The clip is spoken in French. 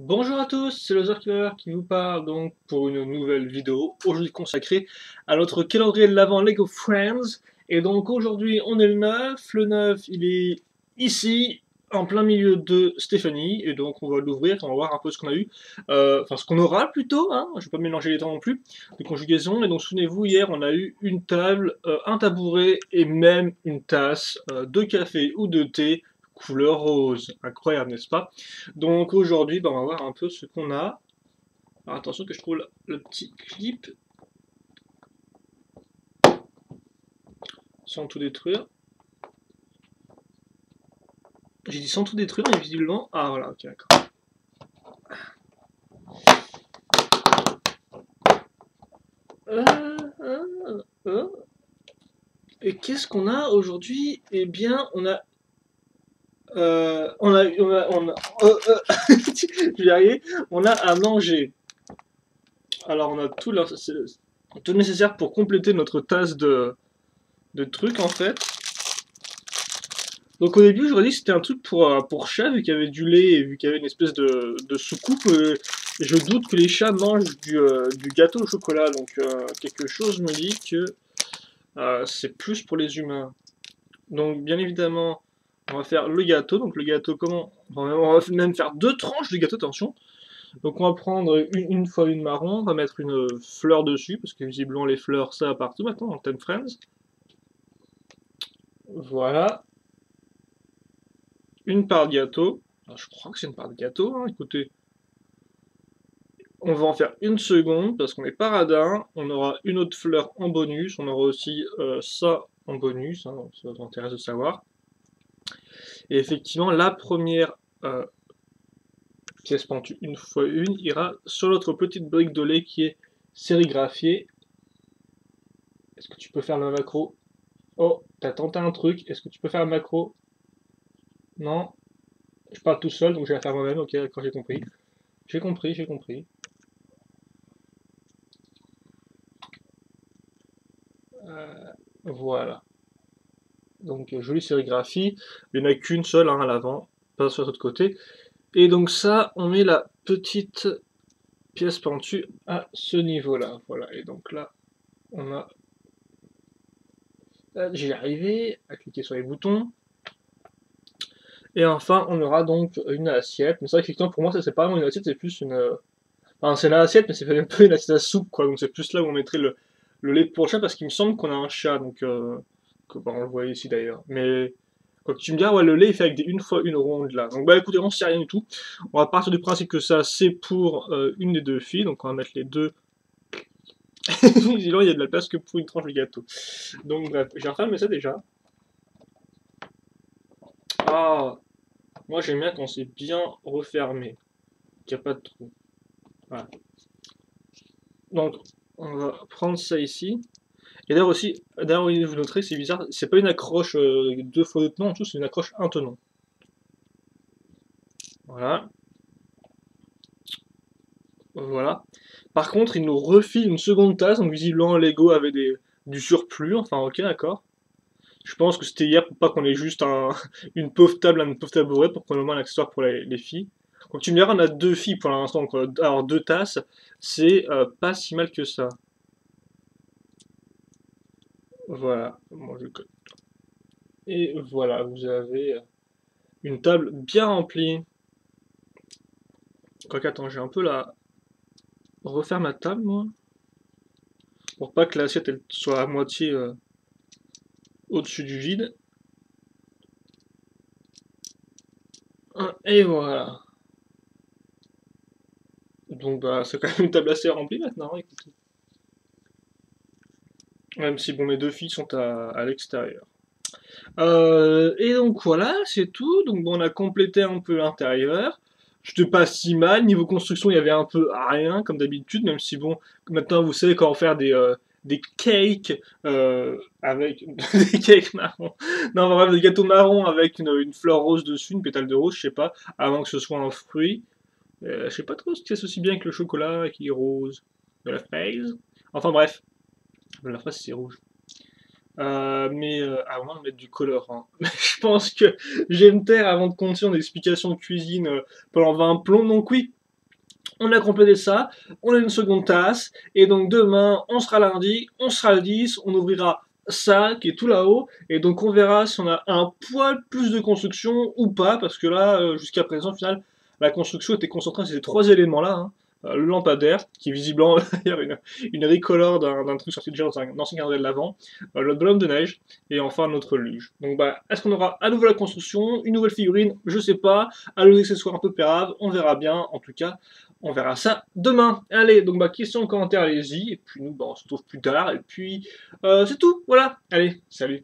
Bonjour à tous, c'est le Killer qui vous parle donc pour une nouvelle vidéo, aujourd'hui consacrée à notre calendrier de l'Avent Lego Friends. Et donc aujourd'hui on est le 9, il est ici, en plein milieu de Stéphanie, et donc on va l'ouvrir, on va voir un peu ce qu'on a eu, enfin ce qu'on aura plutôt, hein, je vais pas mélanger les temps non plus, de conjugaison. Et donc souvenez-vous, hier on a eu une table, un tabouret et même une tasse de café ou de thé couleur rose. Incroyable, n'est-ce pas? Donc aujourd'hui, on va voir un peu ce qu'on a. Alors attention que je trouve le petit clip sans tout détruire. J'ai dit sans tout détruire, mais visiblement... Ah voilà, ok, d'accord. Et qu'est-ce qu'on a aujourd'hui? Eh bien, on a... je vais y arriver. On a à manger. Alors on a tout nécessaire pour compléter notre tasse de trucs en fait. Donc au début, j'aurais dit que c'était un truc pour chat, vu qu'il y avait du lait et vu qu'il y avait une espèce de soucoupe. Je doute que les chats mangent du gâteau au chocolat, donc quelque chose me dit que c'est plus pour les humains. Donc bien évidemment, on va faire le gâteau. Donc le gâteau, comment? On va même faire deux tranches de gâteau, attention. Donc on va prendre une fois une marron, on va mettre une fleur dessus, parce que visiblement les fleurs, ça partout maintenant, en thème Friends. Voilà. Une part de gâteau. Alors, je crois que c'est une part de gâteau, hein, écoutez. On va en faire une seconde parce qu'on est paradin. On aura une autre fleur en bonus. On aura aussi ça en bonus. Hein, ça vous intéresse de savoir. Et effectivement, la première pièce pentue une fois une ira sur notre petite brique de lait qui est sérigraphiée. Est-ce que tu peux faire le macro? Oh, t'as tenté un truc. Est-ce que tu peux faire un macro? Non. Je parle tout seul, donc je vais la faire moi-même. Ok, d'accord, j'ai compris. J'ai compris, j'ai compris. Voilà. Donc jolie sérigraphie. Il n'y en a qu'une seule hein, à l'avant, pas sur l'autre côté. Et donc ça, on met la petite pièce pentue à ce niveau-là. Voilà. Et donc là, on a... J'y arrivé à cliquer sur les boutons. Et enfin, on aura donc une assiette. Mais c'est vrai qu'effectivement, pour moi, ça c'est pas vraiment une assiette, c'est plus une... Enfin, c'est l'assiette, mais c'est un peu une assiette à soupe, quoi. Donc c'est plus là où on mettrait le lait pour le chat, parce qu'il me semble qu'on a un chat, donc... on le voit ici d'ailleurs. Mais quand tu me dis, ah ouais, le lait est fait avec des une fois une ronde là. Donc bah écoutez, on sait rien du tout. On va partir du principe que ça c'est pour une des deux filles. Donc on va mettre les deux. Sinon il y a de la place que pour une tranche de gâteau. Donc bref, j'ai refermé ça déjà. Ah, moi j'aime bien quand c'est bien refermé. Qu'il n'y a pas de trou. Voilà. Donc on va prendre ça ici. Et d'ailleurs aussi, d'ailleurs vous noterez, c'est bizarre, c'est pas une accroche deux fois de tenant, en tout c'est une accroche un tenant. Voilà. Voilà. Par contre, il nous refile une seconde tasse, donc visiblement Lego avait du surplus, enfin ok d'accord. Je pense que c'était hier pour pas qu'on ait juste une pauvre table, un pauvre tabouret, pour qu'on ait au moins un accessoire pour les filles. Donc tu me diras, on a deux filles pour l'instant, donc alors deux tasses, c'est pas si mal que ça. Voilà. Bon, et voilà, vous avez une table bien remplie. Quoique, attends, j'ai un peu la... refaire ma table, moi, pour pas que l'assiette elle soit à moitié au-dessus du vide. Et voilà. Donc bah c'est quand même une table assez remplie maintenant, écoutez. Même si bon mes deux filles sont à l'extérieur. Et donc voilà, c'est tout. Donc bon, on a complété un peu l'intérieur. C'était pas si mal. Niveau construction, il y avait un peu rien, comme d'habitude, même si bon, maintenant vous savez comment faire des cakes avec des cakes marrons. Non, bref, des gâteaux marrons avec une fleur rose dessus, une pétale de rose, je sais pas, avant que ce soit un fruit. Je sais pas trop ce qui s'associe bien avec le chocolat qui est rose. De la fraise. Enfin bref, de la fraise c'est rouge. À moins de mettre du colorant. Je pense que je vais me taire avant de continuer en explication de cuisine pendant 20 plombs. Donc oui, On a complété ça, on a une seconde tasse, et donc demain, on sera lundi, on sera le 10, on ouvrira ça, qui est tout là-haut, et donc on verra si on a un poil plus de construction ou pas, parce que là, jusqu'à présent, au final, la construction était concentrée sur ces trois éléments-là, hein. Le lampadaire, qui est visiblement d'ailleurs une recolor d'un truc sorti déjà dans un ancien calendrier de l'Avent, le bonhomme de neige, et enfin notre luge. Donc bah, est-ce qu'on aura à nouveau la construction, une nouvelle figurine, je sais pas, à nouveau accessoires un peu péraves, on verra bien, en tout cas, on verra ça demain. Allez, donc bah, questions, commentaires, allez-y, et puis nous, bah, on se retrouve plus tard, et puis c'est tout, voilà. Allez, salut.